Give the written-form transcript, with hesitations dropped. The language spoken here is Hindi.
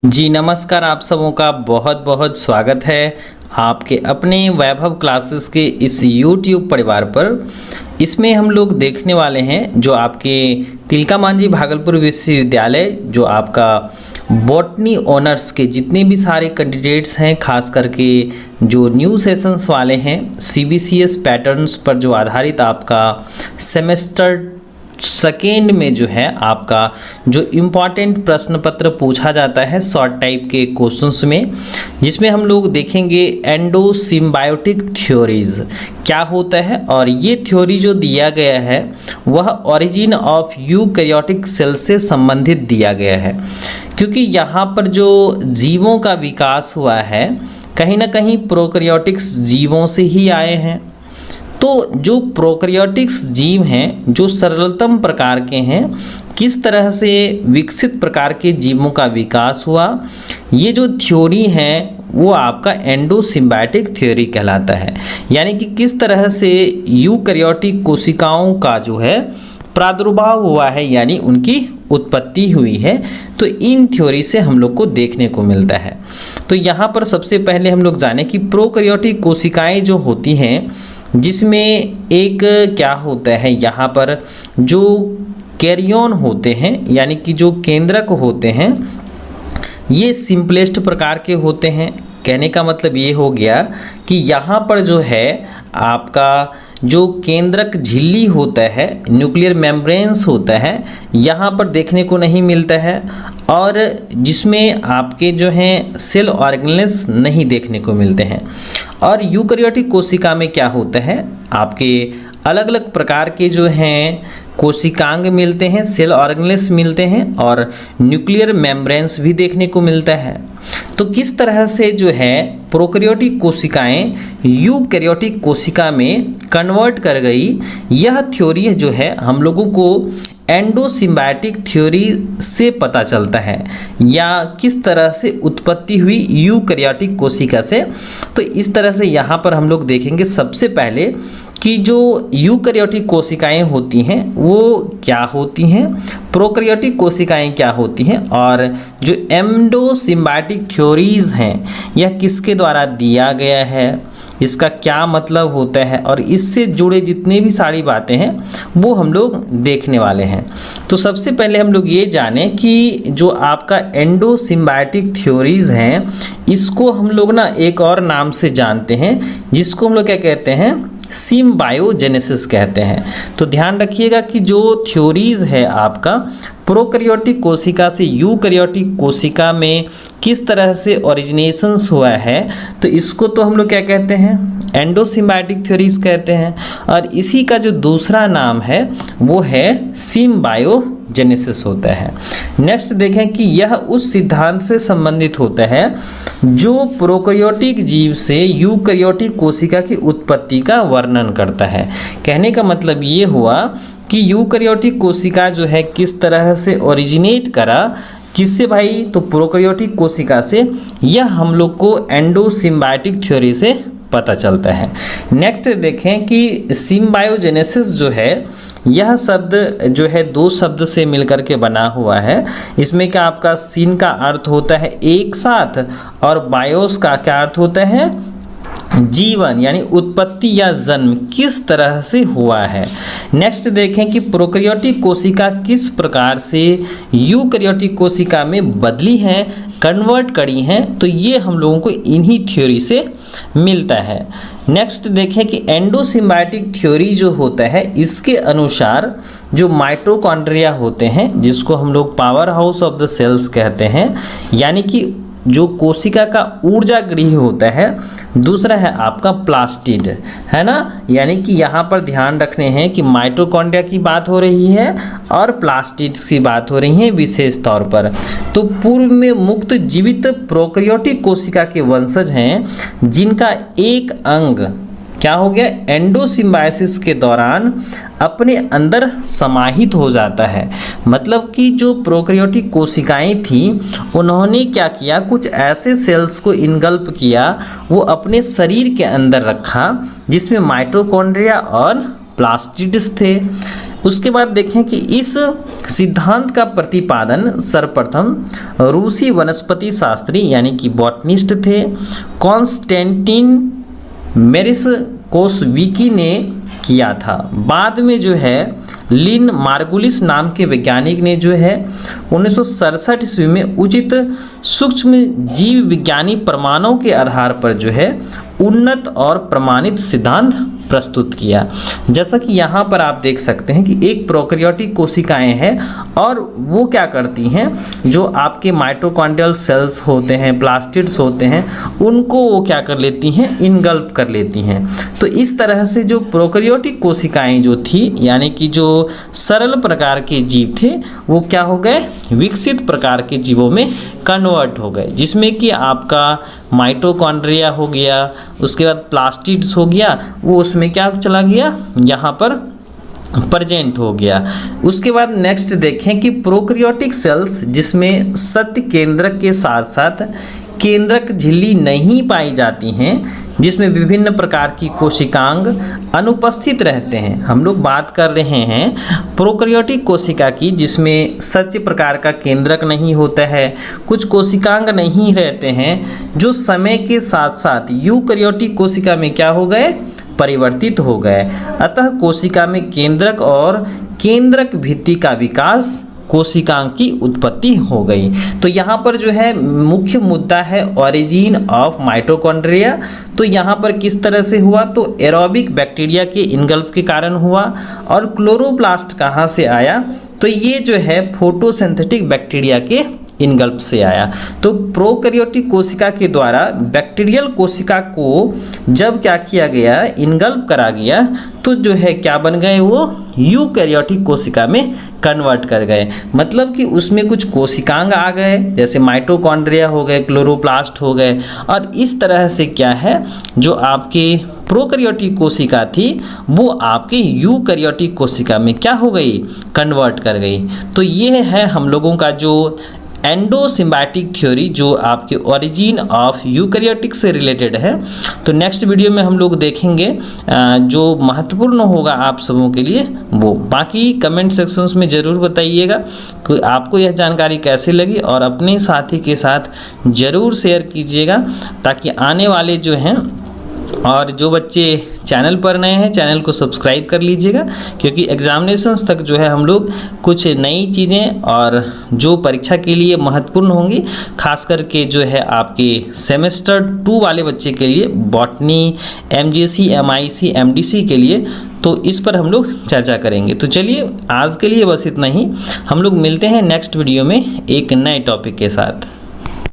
जी नमस्कार, आप सबों का बहुत बहुत स्वागत है आपके अपने वैभव क्लासेस के इस YouTube परिवार पर। इसमें हम लोग देखने वाले हैं जो आपके तिलका मांझी भागलपुर विश्वविद्यालय, जो आपका बॉटनी ऑनर्स के जितने भी सारे कैंडिडेट्स हैं, खास करके जो न्यू सेशंस वाले हैं, CBCS पैटर्न्स पर जो आधारित आपका सेमेस्टर सेकेंड में जो है आपका जो इम्पॉर्टेंट प्रश्न पत्र पूछा जाता है शॉर्ट टाइप के क्वेश्चंस में, जिसमें हम लोग देखेंगे एंडो सिम्बायोटिक थ्योरीज क्या होता है। और ये थ्योरी जो दिया गया है वह ओरिजिन ऑफ यूकैरियोटिक सेल से संबंधित दिया गया है, क्योंकि यहाँ पर जो जीवों का विकास हुआ है कहीं ना कहीं प्रोकैरियोटिक्स जीवों से ही आए हैं। तो जो प्रोकैरियोटिक्स जीव हैं, जो सरलतम प्रकार के हैं, किस तरह से विकसित प्रकार के जीवों का विकास हुआ, ये जो थ्योरी है वो आपका एंडोसिम्बायोटिक थ्योरी कहलाता है। यानी कि किस तरह से यूकैरियोटिक कोशिकाओं का जो है प्रादुर्भाव हुआ है, यानी उनकी उत्पत्ति हुई है। तो इन थ्योरी से हम लोग को देखने को मिलता है। तो यहाँ पर सबसे पहले हम लोग जाने कि प्रोकैरियोटिक कोशिकाएं जो होती हैं, जिसमें एक क्या होता है, यहाँ पर जो कैरियन होते हैं यानी कि जो केंद्रक होते हैं, ये सिंपलेस्ट प्रकार के होते हैं। कहने का मतलब ये हो गया कि यहाँ पर जो है आपका जो केंद्रक झिल्ली होता है, न्यूक्लियर मेम्ब्रेन्स होता है, यहाँ पर देखने को नहीं मिलता है, और जिसमें आपके जो हैं सेल ऑर्गेनेल्स नहीं देखने को मिलते हैं। और यूकैरियोटिक कोशिका में क्या होता है, आपके अलग अलग प्रकार के जो हैं कोशिकांग मिलते हैं, सेल ऑर्गेनेल्स मिलते हैं, और न्यूक्लियर मेम्ब्रेन्स भी देखने को मिलता है। तो किस तरह से जो है प्रोकैरियोटिक कोशिकाएं यूकैरियोटिक कोशिका में कन्वर्ट कर गई, यह थ्योरी जो है हम लोगों को एंडोसिम्बायोटिक थ्योरी से पता चलता है, या किस तरह से उत्पत्ति हुई यूकैरियोटिक कोशिका से। तो इस तरह से यहाँ पर हम लोग देखेंगे सबसे पहले कि जो यूकैरियोटिक कोशिकाएं होती हैं वो क्या होती हैं, प्रोकैरियोटिक कोशिकाएं क्या होती हैं, और जो एंडोसिम्बायोटिक थ्योरीज हैं यह किसके द्वारा दिया गया है, इसका क्या मतलब होता है, और इससे जुड़े जितने भी सारी बातें हैं वो हम लोग देखने वाले हैं। तो सबसे पहले हम लोग ये जानें कि जो आपका एंडोसिम्बायोटिक थ्योरीज हैं, इसको हम लोग ना एक और नाम से जानते हैं, जिसको हम लोग क्या कहते हैं, सिम्बायोजेनेसिस कहते हैं। तो ध्यान रखिएगा कि जो थ्योरीज है आपका प्रोकैरियोटिक कोशिका से यूकैरियोटिक कोशिका में किस तरह से ओरिजिनेशंस हुआ है, तो इसको तो हम लोग क्या कहते हैं, एंडोसिम्बायोटिक थ्योरीज कहते हैं। और इसी का जो दूसरा नाम है वो है सिम्बायोजेनेसिस होता है। नेक्स्ट देखें कि यह उस सिद्धांत से संबंधित होता है जो प्रोकैरियोटिक जीव से यूकैरियोटिक कोशिका की उत्पत्ति का वर्णन करता है। कहने का मतलब ये हुआ कि यूकैरियोटिक कोशिका जो है किस तरह से ओरिजिनेट करा, किससे भाई, तो प्रोकैरियोटिक कोशिका से। यह हम लोग को एंडोसिम्बायोटिक थ्योरी से पता चलता है। नेक्स्ट देखें कि सिम्बायोजेनेसिस जो है, यह शब्द जो है दो शब्द से मिलकर के बना हुआ है। इसमें क्या आपका सिन का अर्थ होता है एक साथ, और बायोस का क्या अर्थ होता है, जीवन, यानी उत्पत्ति या जन्म किस तरह से हुआ है। नेक्स्ट देखें कि प्रोकैरियोटिक कोशिका किस प्रकार से यूकैरियोटिक कोशिका में बदली हैं, कन्वर्ट करी हैं, तो ये हम लोगों को इन्हीं थ्योरी से मिलता है। नेक्स्ट देखें कि एंडोसिम्बायोटिक थ्योरी जो होता है, इसके अनुसार जो माइटोकॉन्ड्रिया होते हैं, जिसको हम लोग power house of the cells कहते हैं, यानी कि जो कोशिका का ऊर्जा गृह होता है, दूसरा है आपका प्लास्टिड, है ना। यानी कि यहाँ पर ध्यान रखने हैं कि माइटोकॉन्ड्रिया की बात हो रही है और प्लास्टिड्स की बात हो रही है विशेष तौर पर। तो पूर्व में मुक्त जीवित प्रोकैरियोटिक कोशिका के वंशज हैं, जिनका एक अंग क्या हो गया, एंडोसिम्बायोसिस के दौरान अपने अंदर समाहित हो जाता है। मतलब कि जो प्रोकैरियोटिक कोशिकाएं थी, उन्होंने क्या किया, कुछ ऐसे सेल्स को इनगल्प किया, वो अपने शरीर के अंदर रखा, जिसमें माइटोकॉन्ड्रिया और प्लास्टिड्स थे। उसके बाद देखें कि इस सिद्धांत का प्रतिपादन सर्वप्रथम रूसी वनस्पति शास्त्री यानी कि बॉटनिस्ट थे कॉन्स्टेंटिन मेरिस्कोस्विकी ने किया था। बाद में जो है लिन मार्गुलिस नाम के वैज्ञानिक ने जो है 1967 ईस्वी में उचित सूक्ष्म जीव विज्ञानी प्रमाणों के आधार पर जो है उन्नत और प्रमाणित सिद्धांत प्रस्तुत किया। जैसा कि यहाँ पर आप देख सकते हैं कि एक प्रोकैरियोटिक कोशिकाएं हैं और वो क्या करती हैं, जो आपके माइटोकॉन्ड्रियल सेल्स होते हैं, प्लास्टिड्स होते हैं, उनको वो क्या कर लेती हैं, इनगल्प कर लेती हैं। तो इस तरह से जो प्रोकैरियोटिक कोशिकाएं जो थी यानी कि जो सरल प्रकार के जीव थे वो क्या हो गए, विकसित प्रकार के जीवों में कन्वर्ट हो गए, जिसमें कि आपका माइटोकॉन्ड्रिया हो गया, उसके बाद प्लास्टिड्स हो गया, वो उसमें क्या चला गया, यहाँ पर प्रेजेंट हो गया। उसके बाद नेक्स्ट देखें कि प्रोकैरियोटिक सेल्स जिसमें सत्य केंद्रक के साथ साथ केंद्रक झिल्ली नहीं पाई जाती हैं, जिसमें विभिन्न प्रकार की कोशिकांग अनुपस्थित रहते हैं। हम लोग बात कर रहे हैं प्रोकैरियोटिक कोशिका की जिसमें सच्चे प्रकार का केंद्रक नहीं होता है, कुछ कोशिकांग नहीं रहते हैं, जो समय के साथ साथ यूकैरियोटिक कोशिका में क्या हो गए, परिवर्तित हो गए। अतः कोशिका में केंद्रक और केंद्रक भित्ति का विकास, कोशिकांग की उत्पत्ति हो गई। तो यहाँ पर जो है मुख्य मुद्दा है ओरिजिन ऑफ माइटोकॉन्ड्रिया। तो यहाँ पर किस तरह से हुआ, तो एरोबिक बैक्टीरिया के इनगल्प के कारण हुआ। और क्लोरोप्लास्ट कहाँ से आया, तो ये जो है फोटोसिंथेटिक बैक्टीरिया के इनगल्प से आया। तो प्रोकैरियोटिक कोशिका के द्वारा बैक्टीरियल कोशिका को जब क्या किया गया, इनगल्प करा गया, तो जो है क्या बन गए, वो यूकैरियोटिक कोशिका में कन्वर्ट कर गए। मतलब कि उसमें कुछ कोशिकांग आ गए, जैसे माइटोकॉन्ड्रिया हो गए, क्लोरोप्लास्ट हो गए, और इस तरह से क्या है, जो आपके प्रोकैरियोटिक कोशिका थी वो आपके यूकैरियोटिक कोशिका में क्या हो गई, कन्वर्ट कर गई। तो ये है हम लोगों का जो एंडोसिम्बायोटिक थ्योरी, जो आपके ओरिजिन ऑफ यूकैरियोटिक से रिलेटेड है। तो नेक्स्ट वीडियो में हम लोग देखेंगे जो महत्वपूर्ण होगा आप सबों के लिए वो। बाकी कमेंट सेक्शंस में ज़रूर बताइएगा कि आपको यह जानकारी कैसी लगी, और अपने साथी के साथ ज़रूर शेयर कीजिएगा, ताकि आने वाले जो हैं और जो बच्चे चैनल पर नए हैं चैनल को सब्सक्राइब कर लीजिएगा, क्योंकि एग्जामिनेशंस तक जो है हम लोग कुछ नई चीज़ें और जो परीक्षा के लिए महत्वपूर्ण होंगी, खास करके जो है आपके सेमेस्टर 2 वाले बच्चे के लिए, बॉटनी, एमजीसी, एमआईसी, एमडीसी के लिए, तो इस पर हम लोग चर्चा करेंगे। तो चलिए आज के लिए बस इतना ही, हम लोग मिलते हैं नेक्स्ट वीडियो में एक नए टॉपिक के साथ।